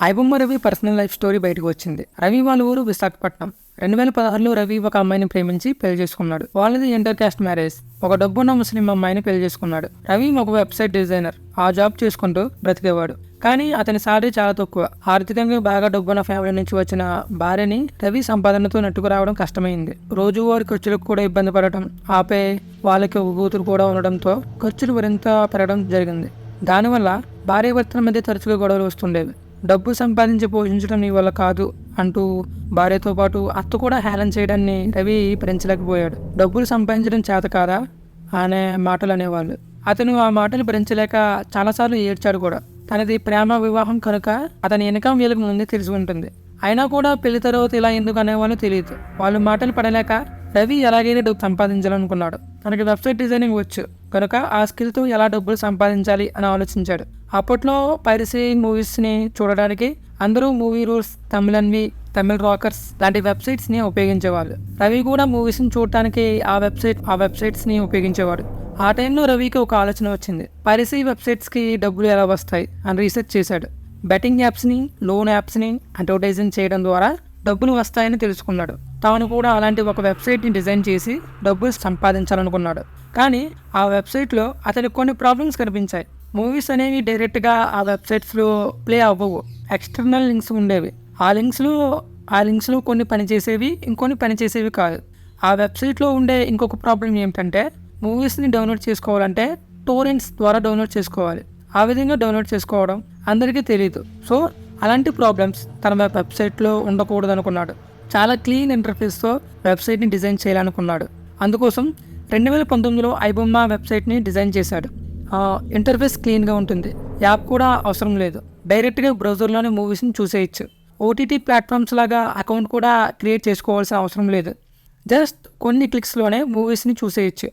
IBomma Ravi personal life story బయటకు వచ్చింది. రవి వాళ్ళ ఊరు విశాఖపట్నం. 2016లో రవి ఒక అమ్మాయిని ప్రేమించి పెళ్లి చేసుకున్నాడు. వాళ్ళది ఇంటర్ కాస్ట్ మ్యారేజ్. ఒక డబ్బున్న ముస్లిం అమ్మాయిని పెళ్లి చేసుకున్నాడు. రవి ఒక వెబ్సైట్ డిజైనర్. ఆ జాబ్ చేసుకుంటూ బ్రతికేవాడు. కానీ అతని సాలరీ చాలా తక్కువ. ఆర్థికంగా బాగా డబ్బున్న ఫ్యామిలీ నుంచి వచ్చిన భార్యని రవి సంపాదనతో నెట్టుకు రావడం కష్టమైంది. రోజువారి ఖర్చులకు కూడా ఇబ్బంది పడటం, ఆపే వాళ్ళకి ఒక కూతురు కూడా ఉండడంతో ఖర్చులు మరింత పెరగడం జరిగింది. దానివల్ల భార్యాభర్తల మధ్య తరచుగా గొడవలు వస్తుండేవి. డబ్బు సంపాదించి పోషించడం నీ వల్ల కాదు అంటూ భార్యతో పాటు అత్త కూడా హేళన చేయడాన్ని రవి భరించలేకపోయాడు. డబ్బులు సంపాదించడం చేత కాదా అనే మాటలు అనేవాళ్ళు. అతను ఆ మాటలు భరించలేక చాలాసార్లు ఏడ్చాడు కూడా. తనది ప్రేమ వివాహం కనుక అతని ఇన్కమ్ వీళ్ళకి ముందే తెలిసి ఉంటుంది. అయినా కూడా పెళ్లి తర్వాత ఇలా ఎందుకు అనేవాళ్ళు తెలియదు. వాళ్ళు మాటలు పడలేక రవి ఎలాగైనా డబ్బు సంపాదించాలనుకున్నాడు. తనకి వెబ్సైట్ డిజైనింగ్ వచ్చు కనుక ఆ స్కిల్తో ఎలా డబ్బులు సంపాదించాలి అని ఆలోచించాడు. అప్పట్లో పైరసీ మూవీస్ని చూడడానికి అందరూ మూవీ రూల్స్, తమిళ్ రాకర్స్ లాంటి వెబ్సైట్స్ని ఉపయోగించేవాళ్ళు. రవి కూడా మూవీస్ని చూడటానికి ఆ వెబ్సైట్స్ని ఉపయోగించేవాడు. ఆ టైంలో రవికి ఒక ఆలోచన వచ్చింది. పైరసీ వెబ్సైట్స్కి డబ్బులు ఎలా వస్తాయి అని రీసెర్చ్ చేశాడు. బెట్టింగ్ యాప్స్ని, లోన్ యాప్స్ని అడ్వర్టైజింగ్ చేయడం ద్వారా డబ్బులు వస్తాయని తెలుసుకున్నాడు. తాను కూడా అలాంటి ఒక వెబ్సైట్ని డిజైన్ చేసి డబ్బులు సంపాదించాలనుకున్నాడు. కానీ ఆ వెబ్సైట్లో అతనికి కొన్ని ప్రాబ్లమ్స్ కనిపించాయి. మూవీస్ అనేవి డైరెక్ట్గా ఆ వెబ్సైట్స్లో ప్లే అవ్వవు. ఎక్స్టర్నల్ లింక్స్ ఉండేవి. ఆ లింక్స్లో కొన్ని పనిచేసేవి, ఇంకొన్ని పనిచేసేవి కాదు. ఆ వెబ్సైట్లో ఉండే ఇంకొక ప్రాబ్లం ఏమిటంటే మూవీస్ని డౌన్లోడ్ చేసుకోవాలంటే టోరెంట్స్ ద్వారా డౌన్లోడ్ చేసుకోవాలి. ఆ విధంగా డౌన్లోడ్ చేసుకోవడం అందరికీ తెలియదు. సో అలాంటి ప్రాబ్లమ్స్ తన వెబ్సైట్లో ఉండకూడదు అనుకున్నాడు. చాలా క్లీన్ ఇంటర్ఫేస్తో వెబ్సైట్ని డిజైన్ చేయాలనుకున్నాడు. అందుకోసం 2019లో ఐబొమ్మ వెబ్సైట్ని డిజైన్ చేశాడు. ఇంటర్ఫేస్ క్లీన్గా ఉంటుంది. యాప్ కూడా అవసరం లేదు. డైరెక్ట్గా బ్రౌజర్లోనే మూవీస్ని చూసేయచ్చు. ఓటీటీ ప్లాట్ఫామ్స్ లాగా అకౌంట్ కూడా క్రియేట్ చేసుకోవాల్సిన అవసరం లేదు. జస్ట్ కొన్ని క్లిక్స్లోనే మూవీస్ని చూసేయచ్చు.